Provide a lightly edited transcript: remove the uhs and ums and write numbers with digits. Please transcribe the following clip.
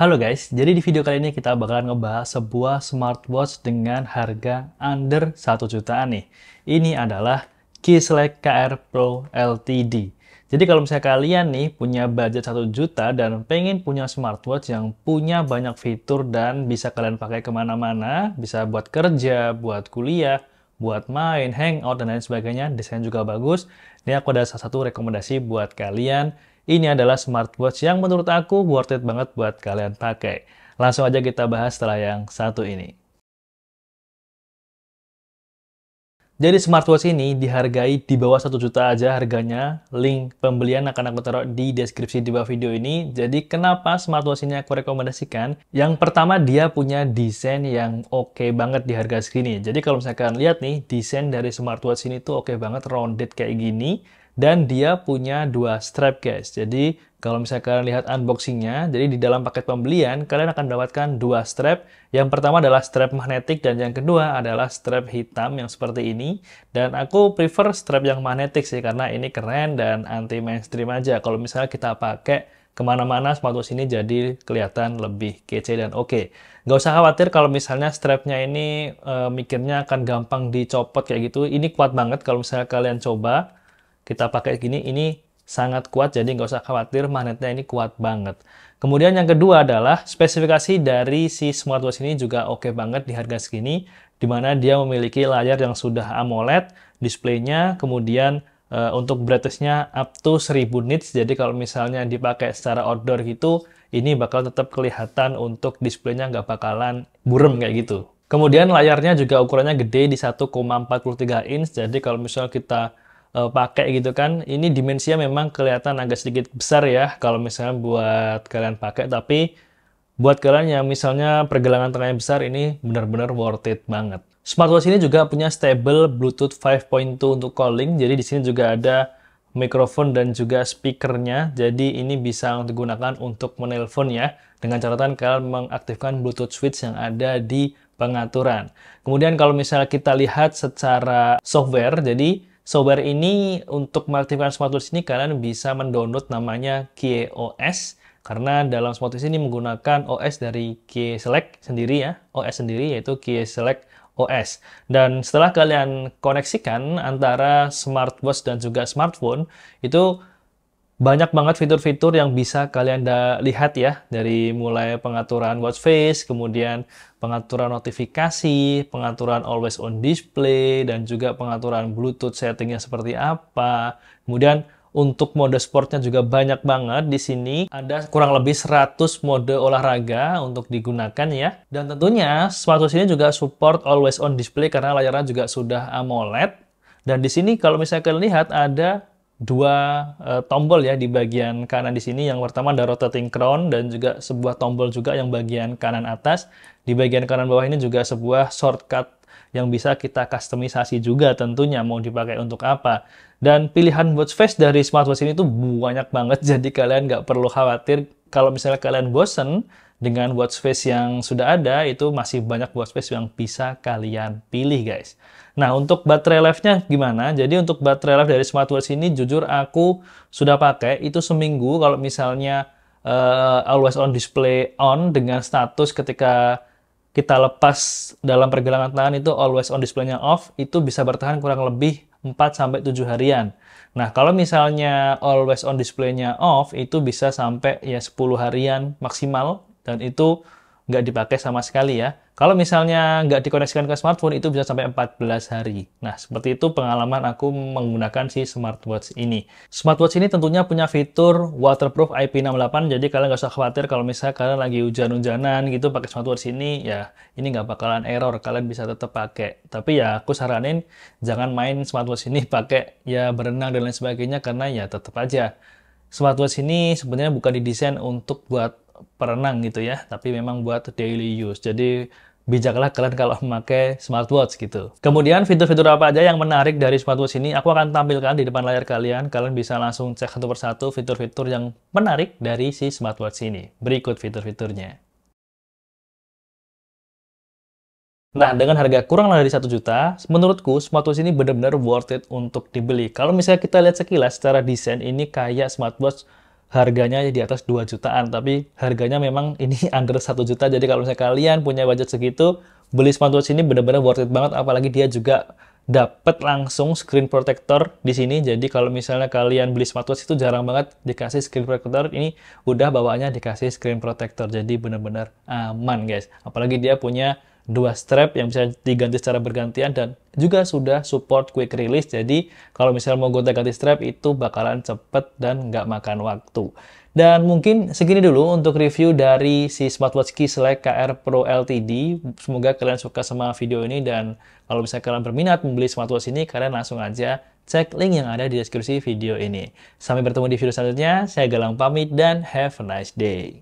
Halo guys, jadi di video kali ini kita bakalan ngebahas sebuah smartwatch dengan harga under 1 jutaan nih. Ini adalah Keyselect KR Pro LTD. Jadi kalau misalnya kalian nih punya budget 1 juta dan pengen punya smartwatch yang punya banyak fitur dan bisa kalian pakai kemana-mana, bisa buat kerja, buat kuliah, buat main, hangout, dan lain sebagainya, desain juga bagus. Ini aku ada salah satu rekomendasi buat kalian. Ini adalah smartwatch yang menurut aku worth it banget buat kalian pakai. Langsung aja kita bahas setelah yang satu ini. Jadi smartwatch ini dihargai di bawah 1 juta aja harganya. Link pembelian akan aku taruh di deskripsi di bawah video ini. Jadi kenapa smartwatch ini aku rekomendasikan? Yang pertama, dia punya desain yang oke banget di harga segini. Jadi kalau misalkan lihat nih, desain dari smartwatch ini tuh oke banget, rounded kayak gini. Dan dia punya dua strap guys. Jadi kalau misalkan kalian lihat unboxingnya, jadi di dalam paket pembelian kalian akan mendapatkan dua strap. Yang pertama adalah strap magnetik dan yang kedua adalah strap hitam yang seperti ini. Dan aku prefer strap yang magnetik sih karena ini keren dan anti mainstream aja. Kalau misalnya kita pakai kemana-mana, smartwatch ini jadi kelihatan lebih kece dan oke. Nggak usah khawatir kalau misalnya strapnya ini mikirnya akan gampang dicopot kayak gitu. Ini kuat banget kalau misalnya kalian coba. Kita pakai gini, ini sangat kuat, jadi nggak usah khawatir, magnetnya ini kuat banget. Kemudian yang kedua adalah spesifikasi dari si smartwatch ini juga oke banget di harga segini, di mana dia memiliki layar yang sudah AMOLED, displaynya, kemudian untuk brightness-nya up to 1000 nits, jadi kalau misalnya dipakai secara outdoor gitu, ini bakal tetap kelihatan untuk displaynya nggak bakalan burem kayak gitu. Kemudian layarnya juga ukurannya gede di 1,43 inch, jadi kalau misalnya kita pakai gitu kan, ini dimensinya memang kelihatan agak sedikit besar ya kalau misalnya buat kalian pakai, tapi buat kalian yang misalnya pergelangan tangannya besar, ini benar-benar worth it banget. Smartwatch ini juga punya stable Bluetooth 5.2 untuk calling, jadi di sini juga ada mikrofon dan juga speakernya, jadi ini bisa digunakan untuk menelpon ya, dengan catatan kalian mengaktifkan Bluetooth switch yang ada di pengaturan. Kemudian kalau misalnya kita lihat secara software, jadi software ini untuk mengaktifkan smartwatch ini kalian bisa mendownload namanya KeyOS karena dalam smartwatch ini menggunakan OS dari Keyselect sendiri ya, OS sendiri yaitu Keyselect OS. Dan setelah kalian koneksikan antara smartwatch dan juga smartphone, itu banyak banget fitur-fitur yang bisa kalian lihat ya, dari mulai pengaturan watch face, kemudian pengaturan notifikasi, pengaturan always on display, dan juga pengaturan Bluetooth settingnya seperti apa. Kemudian untuk mode sportnya juga banyak banget di sini. Ada kurang lebih 100 mode olahraga untuk digunakan ya. Dan tentunya smartwatch ini juga support always on display karena layarnya juga sudah AMOLED. Dan di sini kalau misalnya kalian lihat ada dua tombol ya di bagian kanan di sini. Yang pertama ada rotating crown dan juga sebuah tombol juga yang bagian kanan atas. Di bagian kanan bawah ini juga sebuah shortcut yang bisa kita customisasi juga tentunya mau dipakai untuk apa. Dan pilihan watch face dari smartwatch ini tuh banyak banget, jadi kalian nggak perlu khawatir kalau misalnya kalian bosen dengan watch face yang sudah ada, itu masih banyak watch face yang bisa kalian pilih guys. Nah, untuk baterai life-nya gimana? Jadi untuk baterai life dari smartwatch ini jujur aku sudah pakai itu seminggu. Kalau misalnya always on display on dengan status ketika kita lepas dalam pergelangan tangan itu always on display-nya off, itu bisa bertahan kurang lebih 4-7 harian. Nah, kalau misalnya always on display-nya off, itu bisa sampai ya 10 harian maksimal, dan itu nggak dipakai sama sekali ya. Kalau misalnya nggak dikoneksikan ke smartphone, itu bisa sampai 14 hari. Nah, seperti itu pengalaman aku menggunakan si smartwatch ini. Smartwatch ini tentunya punya fitur waterproof IP68, jadi kalian nggak usah khawatir kalau misalnya kalian lagi hujan-hujanan gitu pakai smartwatch ini, ya ini nggak bakalan error, kalian bisa tetap pakai. Tapi ya aku saranin jangan main smartwatch ini pakai ya berenang dan lain sebagainya, karena ya tetap aja smartwatch ini sebenarnya bukan didesain untuk buat perenang gitu ya, tapi memang buat daily use. Jadi bijaklah kalian kalau memakai smartwatch gitu. Kemudian fitur-fitur apa aja yang menarik dari smartwatch ini aku akan tampilkan di depan layar kalian. Kalian bisa langsung cek satu persatu fitur-fitur yang menarik dari si smartwatch ini. Berikut fitur-fiturnya. Nah, dengan harga kurang dari 1 juta, menurutku smartwatch ini benar-benar worth it untuk dibeli. Kalau misalnya kita lihat sekilas secara desain, ini kayak smartwatch harganya di atas 2 jutaan, tapi harganya memang ini under 1 juta. Jadi kalau misalnya kalian punya budget segitu, beli smartwatch ini benar-benar worth it banget, apalagi dia juga dapat langsung screen protector di sini. Jadi kalau misalnya kalian beli smartwatch itu jarang banget dikasih screen protector, ini udah bawaannya dikasih screen protector. Jadi benar-benar aman, guys. Apalagi dia punya dua strap yang bisa diganti secara bergantian dan juga sudah support quick release. Jadi kalau misalnya mau gonta-ganti strap itu bakalan cepet dan nggak makan waktu. Dan mungkin segini dulu untuk review dari si smartwatch Keyselect KR Pro LTD. Semoga kalian suka sama video ini, dan kalau misalnya kalian berminat membeli smartwatch ini, kalian langsung aja cek link yang ada di deskripsi video ini. Sampai bertemu di video selanjutnya, saya Galang pamit dan have a nice day.